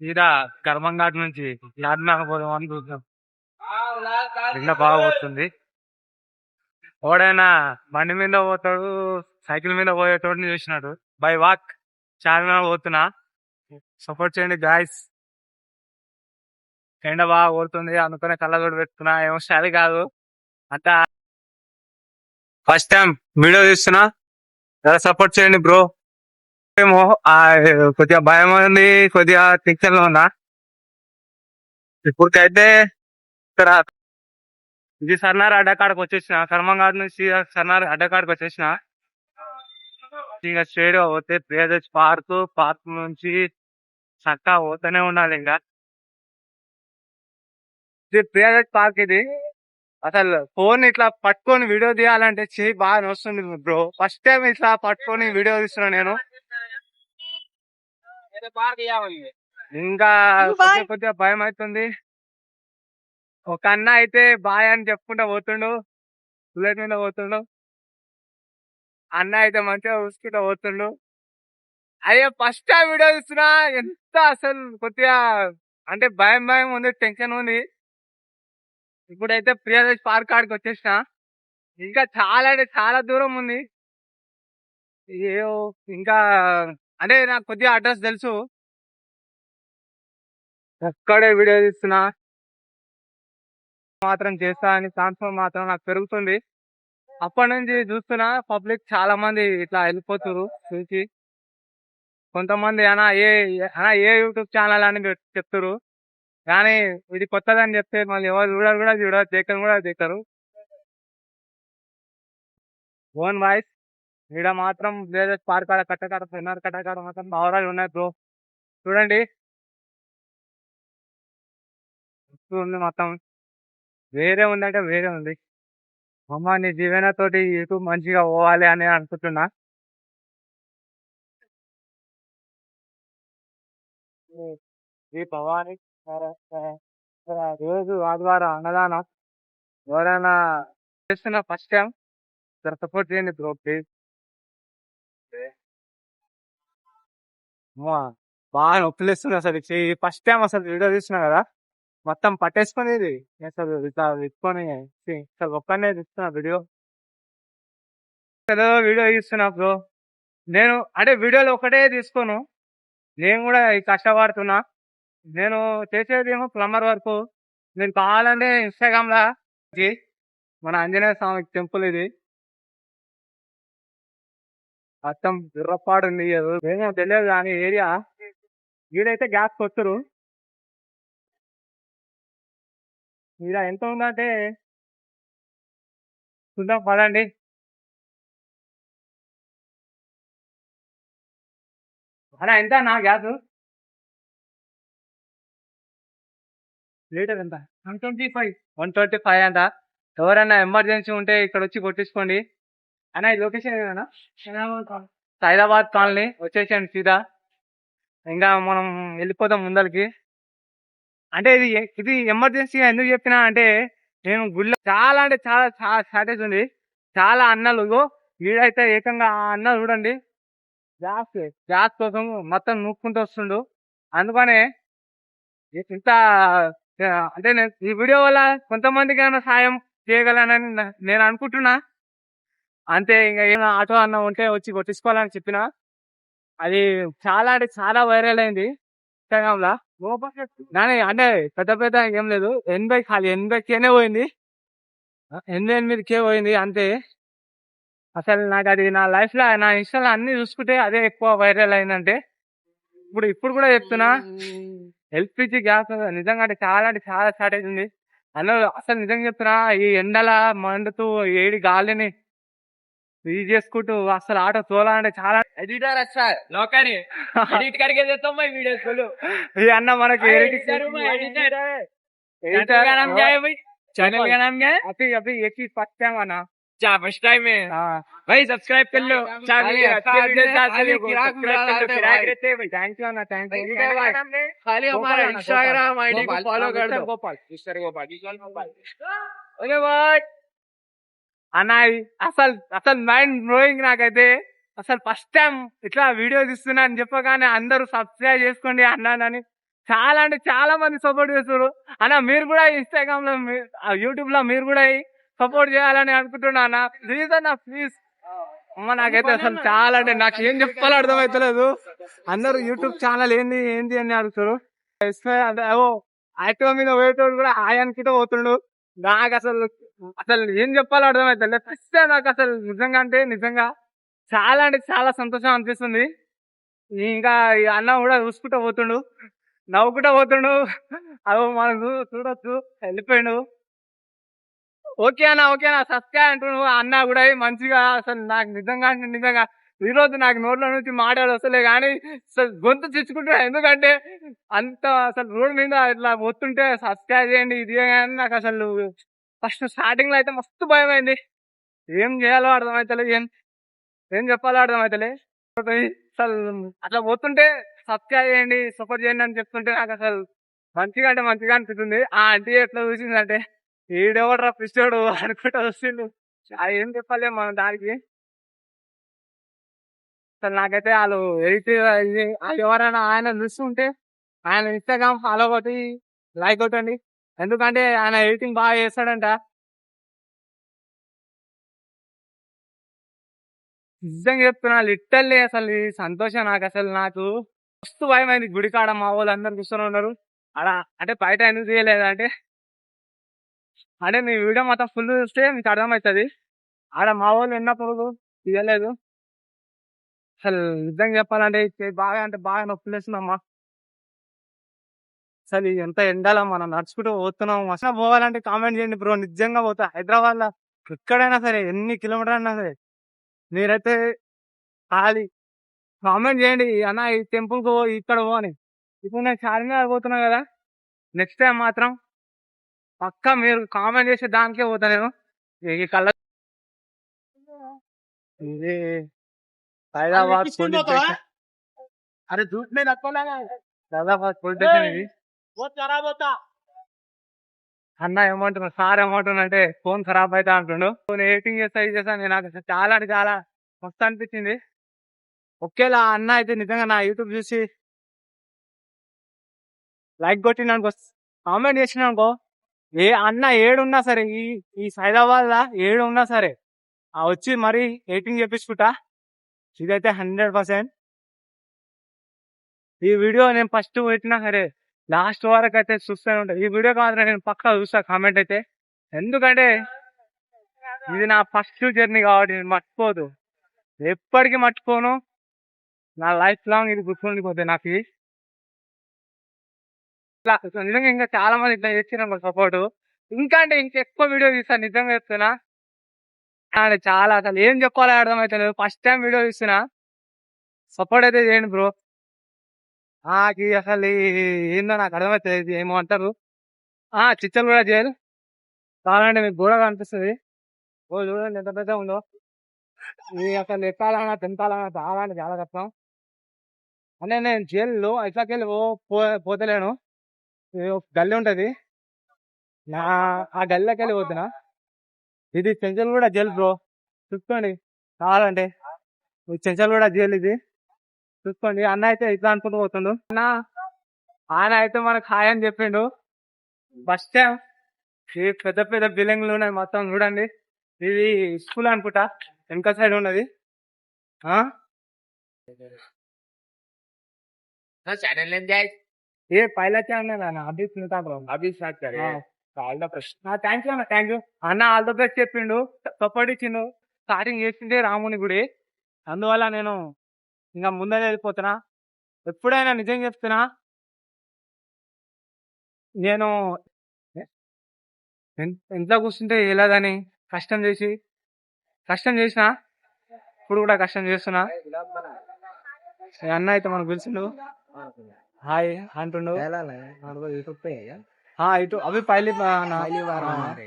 ఈడ కర్మంఘాట్ నుంచి చార్మినార్ పోదాం అని చూద్దాం. ఎండ బాగా పోతుంది. ఎవడైనా బండి మీద పోతాడు, సైకిల్ మీద పోయేటోడిని చూసినాడు. బై వాక్ చార్మినార్ పోతున్నా, సపోర్ట్ చేయండి గాయస్. ఎండ బాగా కొడుతుంది, అందుకనే కళ్ళజోడు పెట్టుకున్నా. ఏమో స్టైల్ కాదు అంతా. ఫస్ట్ టైం వీడియో తీస్తున్నా, సపోర్ట్ చేయండి బ్రో. ఏమో కొద్దిగా భయం ఉంది, కొద్దిగా టెన్షన్ లో ఉన్నా. ఇప్పటికైతే ఇక్కడ ఇది సర్నార్ అడ్డకాడకు వచ్చేసిన, కర్మంఘాట్ నుంచి సర్నార్ అడ్డకాడకు వచ్చేసిన. ఇంకా స్ట్రేట్ గా పోతే ప్రియదర్శి పార్క్ నుంచి చక్కగా పోతూనే ఉండాలి. ఇంకా ఇది ప్రియదర్శి పార్క్. ఇది అసలు ఫోన్ ఇట్లా పట్టుకొని వీడియో తీయాలంటే చెయ్యి బాగా నొస్తుంది బ్రో. ఫస్ట్ టైం ఇట్లా పట్టుకొని వీడియో తీస్తున్నా నేను. ఇంకా కొద్దిగా భయం అవుతుంది. ఒక అన్న అయితే బాయ్ అని చెప్పుకుంటా పోతుండు, బుల్లెట్ మీద పోతుండు. అన్న అయితే మంచిగా చూసుకుంటా పోతుండు. అయ్యో ఫస్ట్ టైం వీడియో చూస్తున్నా, ఎంత అసలు కొద్దిగా అంటే భయం ఉంది, టెన్షన్ ఉంది. ఇప్పుడైతే ప్రియదర్శి పార్క్ కాడికి వచ్చేసిన. ఇంకా చాలా అంటే చాలా దూరం ఉంది. ఏవో ఇంకా అంటే నాకు కొద్దిగా అడ్రస్ తెలుసు, అక్కడే వీడియో తీస్తున్నా. మాత్రం చేస్తా అని ట్రాన్స్ఫర్ మాత్రం నాకు పెరుగుతుంది. అప్పటి నుంచి చూస్తున్నా పబ్లిక్ చాలా మంది ఇట్లా వెళ్ళిపోతున్నారు చూసి. కొంతమంది అనా ఏ యూట్యూబ్ ఛానల్ అని చెప్తారు, కానీ ఇది కొత్తదని చెప్తే మళ్ళీ ఎవరు చూడరు, దేకరు కూడా దేకరు. Own voice. ఈడ మాత్రం ప్రియదర్శి పార్క్ కాడ కట్టకాడ మాత్రం బావరాలు ఉన్నాయి బ్రో. చూడండి ఉంది మొత్తం. వేరే ఉందంటే వేరే ఉంది. అమ్మ నీ జీవన తోటి యూట్యూబ్ మంచిగా పోవాలి అని అనుకుంటున్నా. ఈ భవాని రోజు ఆదివారం అన్నదానం ఎవరైనా చేస్తున్నా ఫస్ట్ టైం సపోర్ట్ చేయండి బ్రో ప్లీజ్. బాగా నొప్పిలేస్తుంది అసలు. ఫస్ట్ టైం అసలు వీడియో తీస్తున్నా కదా, మొత్తం పట్టేసుకొని ఇది అసలు ఇట్లా విప్పుకొని అసలు ఒక్కనే తీస్తున్నా వీడియో. వీడియో తీస్తున్నా బ్రో. నేను అంటే వీడియోలు ఒకటే తీసుకోను, నేను కూడా కష్టపడుతున్నా. నేను చేసేది ఏమో ప్లంబర్ వర్క్. నేను కావాలంటే ఇన్స్టాగ్రామ్ లా మన ఆంజనేయ స్వామి టెంపుల్ ఇది మొత్తం దుర్రపాడు ఉంది. ఏమో తెలియదు కానీ ఏరియా వీడైతే గ్యాస్ కొత్తరు. ఈడ ఎంత ఉందంటే చూద్దాం పదండి. అలా ఎంత నా గ్యాస్ లీటర్ ఎంత? 125 అంట. ఎవరైనా ఎమర్జెన్సీ ఉంటే ఇక్కడ వచ్చి కొట్టించుకోండి. అన్న ఈ లొకేషన్ ఏదైనా సైదాబాద్ కాలనీ వచ్చేసాను సీదా. ఇంకా మనం వెళ్ళిపోతాం ముందరికి. అంటే ఇది ఎమర్జెన్సీ ఎందుకు చెప్పినా అంటే, నేను గుళ్ళ చాలా అంటే చాలా చాలా షార్టేజ్ ఉంది. చాలా అన్నలు వీడైతే ఏకంగా ఆ అన్న చూడండి గ్యాస్ కోసం మొత్తం నూక్కుంటూ వస్తుండు. అందుకనే ఇంత అంటే నేను ఈ వీడియో వల్ల కొంతమందికి ఏమైనా సాయం చేయగలనని నేను అనుకుంటున్నా. అంతే. ఇంకా ఏమైనా ఆటో అన్న ఉంటే వచ్చి కొట్టించుకోవాలని చెప్పిన. అది చాలా అంటే చాలా వైరల్ అయింది ఇన్స్టాగ్రామ్ లా. కానీ అంటే పెద్ద ఏం లేదు, 80K పోయింది, 88K పోయింది అంతే. అసలు నాకు అది నా లైఫ్ లో నా ఇన్స్టాలో అన్ని చూసుకుంటే అదే ఎక్కువ వైరల్ అయిందంటే. ఇప్పుడు కూడా చెప్తున్నా, ఎల్పిజి గ్యాస్ నిజంగా అంటే చాలా షార్టేజ్ ఉంది అన్న. అసలు నిజంగా చెప్తున్నా, ఈ ఎండల మండుతూ ఏడి గాలిని ఇది చేసుకుంటూ అసలు ఆటో తోలాలంటే చాలా एडिटर अच्छा है नौकरी एडिट करके देता हूँ मैं वीडियोस बोलो। ఈ अन्न మనకి एडिटर का नाम क्या है भाई? चैनल का नाम क्या है? अभी एक ही फर्स्ट टाइम आना फर्स्ट टाइम है भाई, सब्सक्राइब कर लो। थैंक यू अన్న, थैंक यू। खाली हमारा इंस्टाग्राम आईडी को फॉलो कर दो, गोपाल भाई। అన్న అసలు మైండ్ బ్లోయింగ్. నాకైతే అసలు ఫస్ట్ టైం ఇట్లా వీడియో తీస్తున్నా అని చెప్పగానే అందరూ సబ్స్క్రైబ్ చేసుకోండి అన్నానని చాలా అంటే చాలా మంది సపోర్ట్ చేస్తారు అన్న. మీరు కూడా ఇన్స్టాగ్రామ్ లో యూట్యూబ్ లో మీరు కూడా సపోర్ట్ చేయాలని అనుకుంటున్నా అన్న. ప్లీజ్ అన్న ప్లీజ్. అమ్మ నాకైతే అసలు చాలా అంటే నాకు ఏం చెప్పాలో అర్థమైతలేదు. అందరూ యూట్యూబ్ ఛానల్ ఏంది ఏంది అని అడుగుతారు. యాక్టివ్ మీద పోయేటోడు కూడా ఆయనకిట పోతుండు. నాకు అసలు అసలు ఏం చెప్పాలో అర్థమైతలేదు. ఫస్ట్ నాకు అసలు నిజంగా అంటే నిజంగా చాలా అంటే చాలా సంతోషం అనిపిస్తుంది. ఇంకా ఈ అన్న కూడా చూసుకుంటూ పోతుండు, నవ్వుకుంటూ పోతుండు. అదో మనం చూడొచ్చు వెళ్ళిపోయిండు. ఓకే అన్న ఓకే అన్న సబ్స్క్రైబ్ అంటుండు అన్న కూడా మంచిగా. అసలు నాకు నిజంగా అంటే నిజంగా ఈ రోజు నాకు నోట్ల నుంచి మాటలు వస్తలే కానీ అసలు గొంతు చిచ్చుకుంటున్నా. ఎందుకంటే అంత అసలు రోడ్ మీద ఇట్లా పోతుంటే సబ్స్క్రైబ్ చేయండి ఇది కానీ నాకు అసలు ఫస్ట్ స్టార్టింగ్ లో అయితే మస్తు భయం అయింది. ఏం చేయాలో అర్థమైతలేదు, ఏం చెప్పాలో అర్థమైతలే. అసలు అట్లా పోతుంటే సబ్స్క్రైబ్ చేయండి సపోర్ట్ చేయండి అని చెప్తుంటే నాకు అసలు మంచిగా అంటే మంచిగా అనిపిస్తుంది. ఆ ఆంటీ ఎట్లా చూసిందంటే ఈడెవడ్రా పిచ్చోడు అనుకుంటా వస్తుండు. ఏం చెప్పాలి మనం దానికి. అసలు నాకైతే వాళ్ళు ఎడిట్ ఎవరైనా ఆయన చూస్తుంటే ఆయన ఇన్స్టాగ్రామ్ ఫాలో కొట్టి లైక్ కొట్టండి. ఎందుకంటే ఆయన ఎడిటింగ్ బాగా చేస్తాడంట. నిజంగా చెప్తున్నా లిటర్లీ అసలు ఈ సంతోషం నాకు అసలు నాకు మస్తు భయం అయింది. గుడి కాడ మా వాళ్ళు అందరు కూర్చొని ఉన్నారు అలా. అంటే బయట ఎందుకు తీయలేదు అంటే నీ వీడియో మొత్తం ఫుల్ చూస్తే మీకు అర్థమవుతుంది. ఆడ మా వాళ్ళు ఉన్నప్పుడు తీయలేదు. అసలు నిజంగా చెప్పాలంటే బాగా అంటే బాగా నొప్పి లేస్తుందమ్మా. అసలు ఎంత ఎండాల మనం నడుచుకుంటూ పోతున్నాం. అసలు పోవాలంటే కామెంట్ చేయండి బ్రో. నిజంగా పోతా హైదరాబాద్ లో ఎక్కడైనా సరే ఎన్ని కిలోమీటర్ అయినా సరే మీరైతే ఖాళీ కామెంట్ చేయండి అన్న ఈ టెంపుల్ కు ఇక్కడ పో అని. ఇప్పుడు నేను చార్మినార్ పోతున్నా కదా, నెక్స్ట్ టైం మాత్రం పక్కా మీరు కామెంట్ చేసే దానికే పోతా నేను. ఈ కళ్ళ ఇది హైదరాబాద్ పోలీస్ స్టేషన్. అరే झूठ में रखो ना హైదరాబాద్ పోలీస్ స్టేషన్ ఇది. అన్న ఏమంటున్నా సార్ ఏమంటున్నా అంటే ఫోన్ ఖరాబ్ అవుతా అంటుండు. ఫోన్ ఎడిటింగ్ చేస్తా ఇది చేస్తా. నేను నాకు అసలు చాలా అంటే చాలా మస్తు అనిపించింది. ఒకేలా అన్న అయితే నిజంగా నా యూట్యూబ్ చూసి లైక్ కొట్టిననుకో కామెంట్ చేసినానుకో ఏ అన్న ఏడున్నా సరే ఈ హైదరాబాద్ లా ఏడున్నా సరే వచ్చి మరీ ఎడిటింగ్ చేపించుకుంటా. ఇదైతే 100%. ఈ వీడియో నేను ఫస్ట్ పెట్టినా సరే లాస్ట్ వరకు అయితే చూస్తూనే ఉంటా. ఈ వీడియో మాత్రం నేను పక్కా చూస్తా కామెంట్ అయితే. ఎందుకంటే ఇది నా ఫస్ట్ జర్నీ కాబట్టి నేను మర్చిపోదు, ఎప్పటికీ మర్చిపోను. నా లైఫ్ లాంగ్ ఇది గుర్తుండిపోతాయి నాకు. ఇట్లా నిజంగా ఇంకా చాలా మంది ఇట్లా చేసిన సపోర్ట్ ఇంకా అంటే ఇంకెక్కువ వీడియో తీస్తాను. నిజంగా చెప్తున్నా చాలా అసలు ఏం చెప్పాలో అర్థమైతే లేదు. ఫస్ట్ టైం వీడియో తీస్తున్నా. సపోర్ట్ అయితే చేయండి బ్రో. నాకు అసలు ఏందో నాకు అర్థమవుతుంది ఏమో అంటారు. చిచ్చలు కూడా చేయాలి కావాలంటే మీకు గోడ కనిపిస్తుంది. ఓ చూడండి ఎంత పెద్ద ఉందో. ఇది అసలు ఎక్కాలన్నా తింటాలన్నా చాలా అంటే చాలా కష్టం. అంటే నేను జైల్లో ఇట్లాకెళ్ళి పోతలేను. గల్లీ ఉంటది ఆ గల్లీకి వెళ్ళి పోతున్నా. ఇది చెంచల్ కూడా జైలు బ్రో, చూసుకోండి కావాలంటే. చెంచల్ కూడా జైలు ఇది చూసుకోండి. అన్న అయితే ఇట్లా అనుకుంటూ పోతుండు. ఆయన అయితే మనకు హాయ్ అని చెప్పిండు. ఫస్ట్ టైం ఈ పెద్ద పెద్ద బిల్డింగ్లు ఉన్నాయి మొత్తం చూడండి. ఇది స్కూల్ అనుకుంటా వెనక సైడ్ ఉన్నది. चैनल नेम क्या है? ये पहला चैनल है ना अभी सुनता ब्रो. अभी स्टार्ट करे. All the best. Thank you అన్న థ్యాంక్ యూ అన్న. ఆల్ ద బెస్ట్ చెప్పిండు, సపోర్ట్ ఇచ్చిండు. స్టార్టింగ్ చేసిండే రాముని గుడి, అందువల్ల నేను ఇంకా ముందరే వెళ్ళిపోతున్నా. ఎప్పుడైనా నిజం చెప్తున్నా నేను ఇంట్లో కూర్చుంటే ఎలాగని కష్టం చేసిన ఇప్పుడు కూడా కష్టం చేస్తున్నా. అన్న అయితే మనకు పిలిచిండు హాయ్ అంటుండు. ఇటు అవి పైలి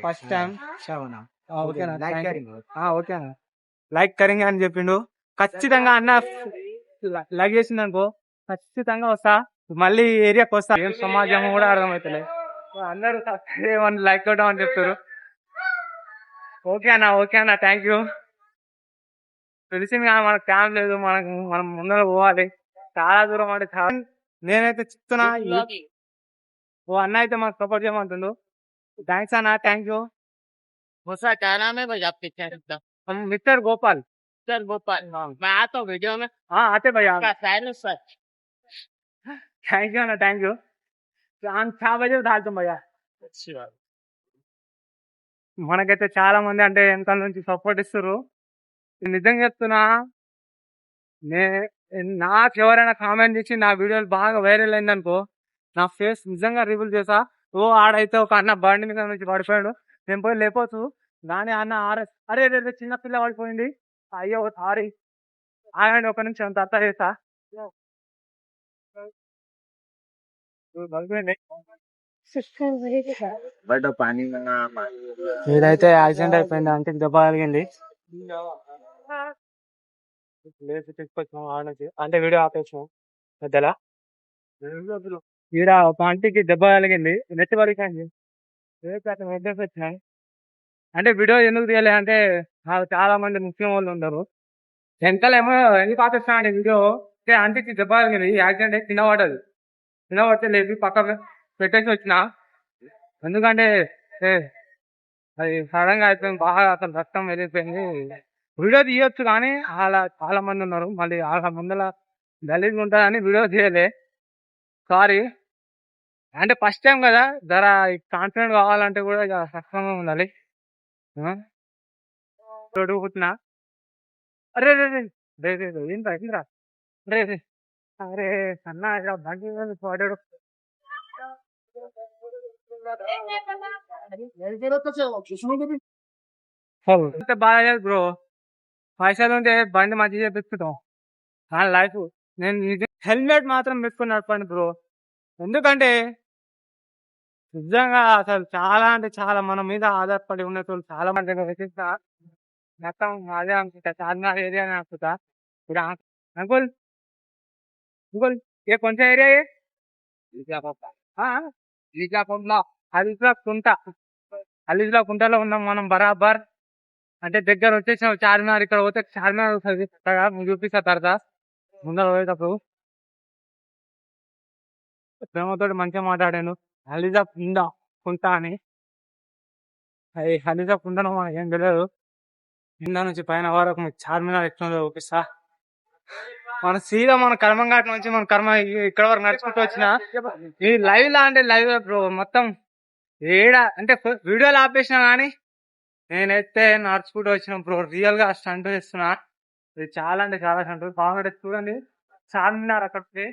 ఫస్ట్ టైం ఓకేనా ఓకేనా లైక్ కరింగ్ అని చెప్పిండు. ఖచ్చితంగా అన్న లైక్ చేసింది అనుకో ఖచ్చితంగా వస్తా, మళ్ళీ ఏరియాకి వస్తా. ఏం సమాజం కూడా అర్థమవుతలే, అందరూ లైక్ కొట్టడం అని చెప్తారు. ఓకే అన్న థ్యాంక్ యూ. తెలిసింది కానీ మనకు టైం లేదు, మనం ముందర పోవాలి చాలా దూరం. అంటే నేనైతే చెప్తున్నా ఓ అన్న అయితే మాకు సపోర్ట్ చేయమంటుండు. థ్యాంక్స్ అన్న, థ్యాంక్ యూ. उसका क्या नाम है भाई आपके चैनल का? మిస్టర్ గోపాల్. सर गोपाल। मैं आता हूँ वीडियो में। ఆతే భయ్యా. आपका चैनल सर। థ్యాంక్ యూ అన్న, థ్యాంక్ యూ. हम 6 बजे डालతాం భయ్యా. अच्छी बात। మనకైతే చాలా మంది అంటే వెనకాల నుంచి సపోర్ట్ ఇస్తారు. నిజంగా చెప్తున్నా, నే నాకు ఎవరైనా కామెంట్ చేసి నా వీడియోలు బాగా వైరల్ అయిందనుకో, నా ఫేస్ నిజంగా రివీల్ చేసా. ఓ ఆడైతే ఒక అన్న బండి మీద నుంచి పడిపోయాడు, నేను పోయి లేపోవచ్చు. దాని అన్న అరే రే చిన్న పిల్ల పడిపోయింది, అయ్యో సారీ, ఆగండి ఒక నిమిషం తర్వాత చేసా. ఇదైతే యాక్సిడెంట్ అయిపోయింది, అంటే దెబ్బ కలిగింది. లేచి తీసుకొచ్చినాం ఆడ నుంచి, అంటే వీడియో ఆపేసినాం మధ్యలో. ఈడ ఒక ఆంటీకి దెబ్బ కలిగింది, నెత్తి పడిపోయింది. వచ్చినాయి అంటే వీడియో ఎందుకు తీయలే అంటే, నాకు చాలా మంది ముస్లిం వాళ్ళు ఉన్నారు వెనకాలేమో, ఎందుకు ఆపేస్తున్నా అంటే వీడియో ఆంటీకి దెబ్బ కలిగింది, యాక్సిడెంట్ అయి కింద పడ్డది. కింద పడితే లేపి పక్క పెట్టేసి వచ్చిన. ఎందుకంటే అది సడన్ గా అయిపోయింది, బాగా అసలు రక్తం వెళ్ళిపోయింది. వీడియో తీయొచ్చు కానీ అలా చాలా మంది ఉన్నారు, మళ్ళీ వాళ్ళ ముందర గలీజ్గా ఉంటుందని వీడియో తీయలే, సారీ. అంటే ఫస్ట్ టైం కదా, జర కాన్ఫిడెంట్ కావాలంటే కూడా కష్టంగా ఉండాలి. పుట్టిన అరే రే రే రే రే రే ఏంట్రా ఏంట్రా రే రే అరే అన్న ఇక్కడ బండి మీద పడాడు. బాగా బ్రో, పైసలు ఉంటే బండి మంచిగా చేపిస్తుంటాం నా లైఫ్. నేను హెల్మెట్ మాత్రం పెట్టుకుని నడపండి బ్రో, ఎందుకంటే నిజంగా అసలు చాలా అంటే చాలా మన మీద ఆధారపడి ఉన్న వాళ్ళు చాలా మంది వెతిస్తా. మొత్తం అదే అనుకుంటా, చార్మినార్ ఏరియా అని అనుకుంటా. ఇప్పుడు అంకుల్ అంకుల్ ఏ కొంచెం ఏరియా అలిజ్లా కుంట, అలిజ్లా కుంటలో ఉన్నాం మనం బరాబర్. అంటే దగ్గర వచ్చేసాం చార్మినార్. ఇక్కడ పోతే చార్మినార్ వస్తుంది కొత్తగా, మీకు చూపిస్తా తర్వాత ముందర పోయేటప్పుడు. ప్రేమతో మంచిగా మాట్లాడాను, అలిజా కుంట అని. అది అలిజా కుంటనో మనకి ఏం తెలియదు. కింద నుంచి పైన వరకు మీకు చార్మినార్ ఎట్లా చూపిస్తా. మన సీదా మన కర్మంఘాట్ నుంచి మన ఇక్కడ వరకు నడుచుకుంటూ వచ్చిన. ఈ లైవ్ లా అంటే లైవ్ బ్రో, మొత్తం ఏడ అంటే వీడియోలు ఆపేసిన కానీ నేనైతే నడుచుకుంటూ వచ్చిన బ్రో, రియల్ గా స్టంట్ చేస్తున్నా. ఇది చాలా అంటే చాలా స్టంట్ బాగుంటే చూడండి. చార్మినార్ అక్కడికి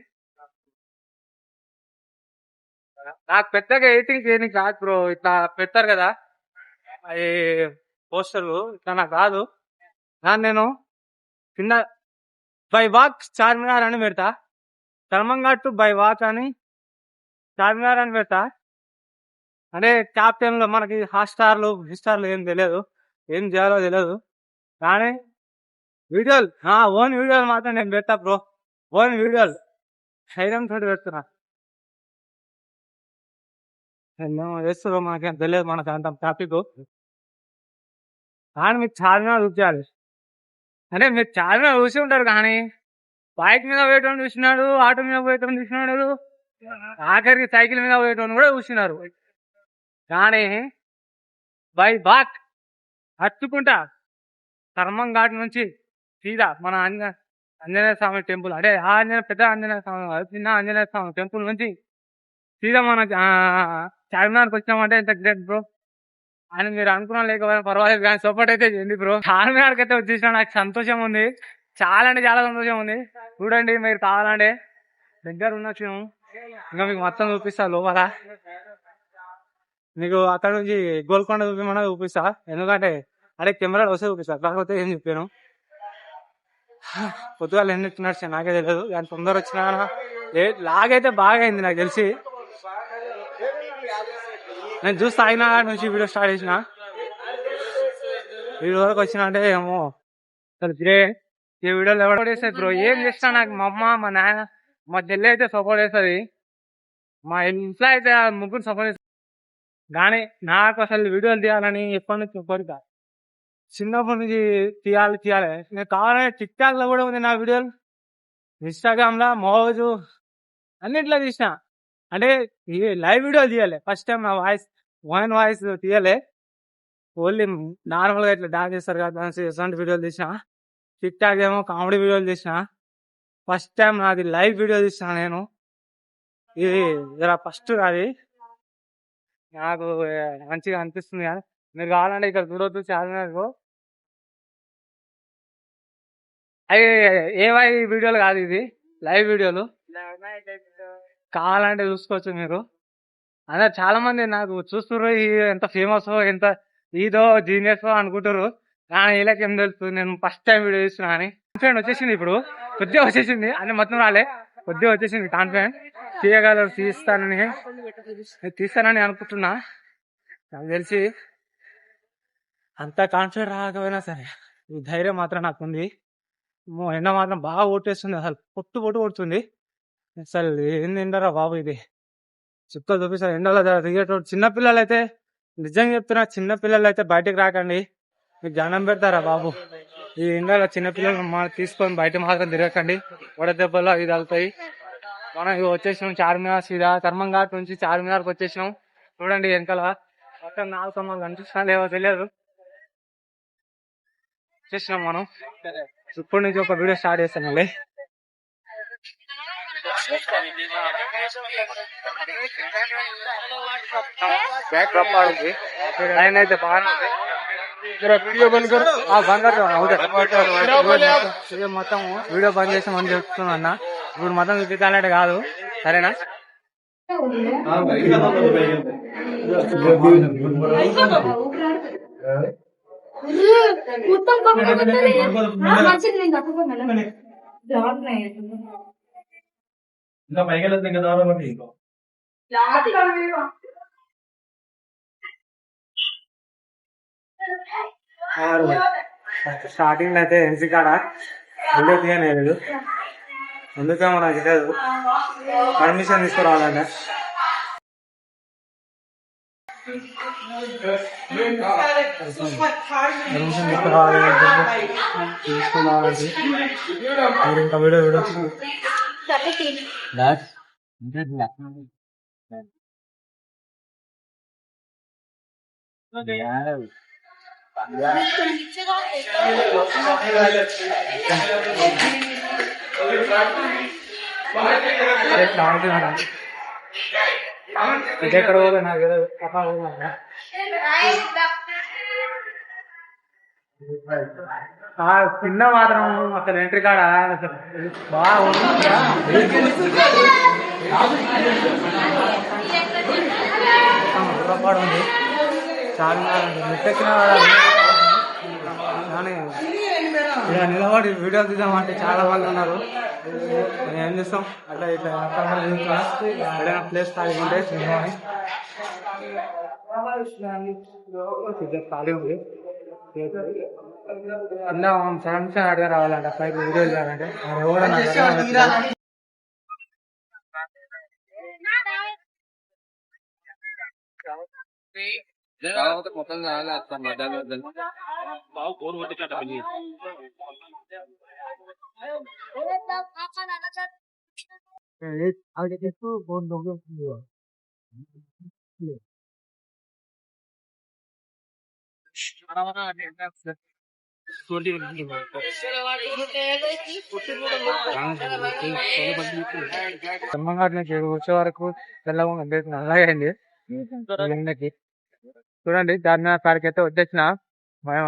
నాకు పెద్దగా ఎడిటింగ్ చేయడానికి కాదు బ్రో, ఇట్లా పెడతారు కదా అవి పోస్టర్లు, ఇట్లా నాకు రాదు. కానీ నేను కింద బై వాక్ చార్మినార్ అని పెడతా, కర్మంఘాట్ టు బై వాక్ అని చార్మినార్ అని పెడతా. అంటే క్యాప్టెన్ లో మనకి హాట్స్టార్లు హిస్టార్లు ఏం తెలియదు, ఏం చేయాలో తెలియదు. కానీ వీడియోలు ఓన్ వీడియోలు మాత్రం నేను పెడతా బ్రో, ఓన్ వీడియోలు ధైర్యం తోటి పెడుతున్నా. చేస్తున్నాం మనకేం తెలియదు, మనకు అంత టాపిక్. కానీ మీరు చార్మినార్ చూపించాలి. అంటే మీరు చార్మినార్ చూసి ఉంటారు కానీ బైక్ మీద పోయేటోని చూసినాడు, ఆటో మీద పోయేటోని చూసినాడు, ఆఖరికి సైకిల్ మీద పోయేటోని కూడా చూసినారు. కానీ బై బాక్ హత్తుకుంటా కర్మంఘాట్ నుంచి సీదా మన ఆంజనేయ స్వామి టెంపుల్, అంటే పెద్ద ఆంజనేయ స్వామి కాదు, చిన్న ఆంజనేయ స్వామి టెంపుల్ నుంచి సీదా మన చార్మినార్కి వచ్చినామంటే ఎంత గ్రేట్ బ్రో. అని మీరు అనుకున్నా లేకపోయినా పర్వాలేదు కానీ సపోర్ట్ అయితే చేయండి బ్రో. చార్మినార్కి అయితే వచ్చేసిన నాకు సంతోషం ఉంది, చాలా అంటే చాలా సంతోషం ఉంది. చూడండి మీరు కావాలంటే దగ్గర ఉండొచ్చు, ఇంకా మీకు మొత్తం చూపిస్తా లోపల. మీకు అక్కడ నుంచి గోల్కొండ చూపిమన్నా చూపిస్తా, ఎందుకంటే అదే కెమెరాలు వస్తే చూపిస్తా, కాకపోతే ఏం చెప్పాను. పొద్దుగాలు ఎన్ని నడిచా నాకే తెలియదు, దాని తొందర వచ్చినా లాగైతే బాగా అయింది నాకు తెలిసి. నేను చూస్తే అయినా నుంచి వీడియో స్టార్ట్ చేసిన, వీడియో వరకు వచ్చిన అంటే ఏమో గ్రేట్. ఈ వీడియోలో ఎవరు చేస్తారు బ్రో, ఏం చేస్తా నాకు మా అమ్మ మా నాన్న మా చెల్లి అయితే సపోర్ట్ చేస్తుంది, మా ఇంట్లో అయితే ముగ్గురు సపోర్ట్ చేస్తారు. కానీ నాకు అసలు వీడియోలు తీయాలని ఎప్పటి నుంచి కోరిక, చిన్నప్పటి నుంచి తీయాలి. నేను కావాలంటే టిక్ టాక్ లో కూడా ఉంది నా వీడియోలు, ఇన్స్టాగ్రామ్ లో మోజు అన్నిట్లో తీసిన. అంటే ఈ లైవ్ వీడియో తీయలే, ఫస్ట్ టైం నా వాయిస్ తీయలే, ఓన్లీ నార్మల్ గా ఇట్లా డాన్స్ చేస్తారు కదా, డాన్స్ ఎలాంటి వీడియోలు తీసిన, టిక్ టాక్ ఏమో కామెడీ వీడియోలు తీసిన, ఫస్ట్ టైం నాది లైవ్ వీడియో తీసిన నేను. ఇది ఇలా ఫస్ట్ అది నాకు మంచిగా అనిపిస్తుంది కదా. మీరు కావాలంటే ఇక్కడ చూడొద్దు చార్మినార్. అవి ఏవై వీడియోలు కాదు, ఇది లైవ్ వీడియోలు, కావాలంటే చూసుకోవచ్చు మీరు. అందరు చాలా మంది నాకు చూస్తున్నారు, ఎంత ఫేమస్ ఎంత ఇదో జీనియస్ అనుకుంటారు, కానీ వీళ్ళకి ఏం తెలుస్తుంది నేను ఫస్ట్ టైం వీడియో చూస్తున్నా అని. కాన్ఫిడెంట్ వచ్చేసింది, ఇప్పుడు కొద్దిగా వచ్చేసింది, అన్ని మొత్తం రాలే, కొద్దిగా వచ్చేసింది కాన్ఫిడెంట్. తీయగలరు, తీస్తానని అనుకుంటున్నా. నాకు తెలిసి అంత కాన్ఫిడెంట్ రాకపోయినా సరే ఈ ధైర్యం మాత్రం నాకు ఉంది. ఎండ మాత్రం బాగా ఓటేస్తుంది, అసలు పొట్టు కొడుతుంది. అసలు ఏంది ఎండరా బాబు ఇది, చుక్కలు చూపిస్తారు ఎండలో తిరిగేటోడు. చిన్నపిల్లలు అయితే నిజంగా చెప్తున్నా, చిన్నపిల్లలు అయితే బయటకు రాకండి, మీకు దండం పెడతారా బాబు. ఈ ఎండలో చిన్నపిల్లలు తీసుకొని బయట మాత్రం తిరగకండి, వడదెబ్బలు అవి తగులుతాయి. మనం ఇవి వచ్చేసినాం చార్మినార్, సీదా కర్మంఘాట్ నుంచి చార్మినార్కి వచ్చేసినాం. చూడండి వెనకాల మొత్తం 4 కమ్మలు కనిపిస్తున్నా లేవో తెలియదు. వచ్చేసినాం మనం, ఇప్పటి నుంచి ఒక వీడియో స్టార్ట్ చేస్తానండి. లైన్ అయితే బాగానే ఉంది, మొత్తం వీడియో బంద్ చేసామని చెప్తున్నా అన్న. ఇప్పుడు మొత్తం చూపించాలంటే కాదు, సరేనా? స్టార్టింగ్ అయితే ఎన్సీ కాడ వీడియో తీయలేదు, ఎందుకేమో నాకు తెలియదు, పర్మిషన్ తీసుకురావాలంటే. పర్మిషన్ తీసుకురావాలంటే మీరు ఇంకా వీడియో చూడొచ్చు. ఎక్కడ పోలే నాకు చిన్న మాత్రం అసలు ఎంట్రీ కాడ బాగుంది, చార్మినార్ మెట్టెక్కిన కానీ ఇలా నిలబడి వీడియో తీద్దామంటే చాలా మంది ఉన్నారు. ఏం చేస్తాం, అట్లా ఇట్లా ఏదైనా ప్లేస్ ఖాళీ ఉంటే ఖాళీ ఉంది. కింద పర్మిషన్ అడిగా రావాలంటే పైకి వీడియో చేయాలంటే ఎవడన్నా మొత్తం బాగా కోరు కొట్టినట్టు కర్మంఘాట్ నుంచి వచ్చే వరకు తెల్లగా నల్లగా అయింది ఎండకి. చూడండి చార్మినార్ కాడికి అయితే వచ్చేసిన భయం.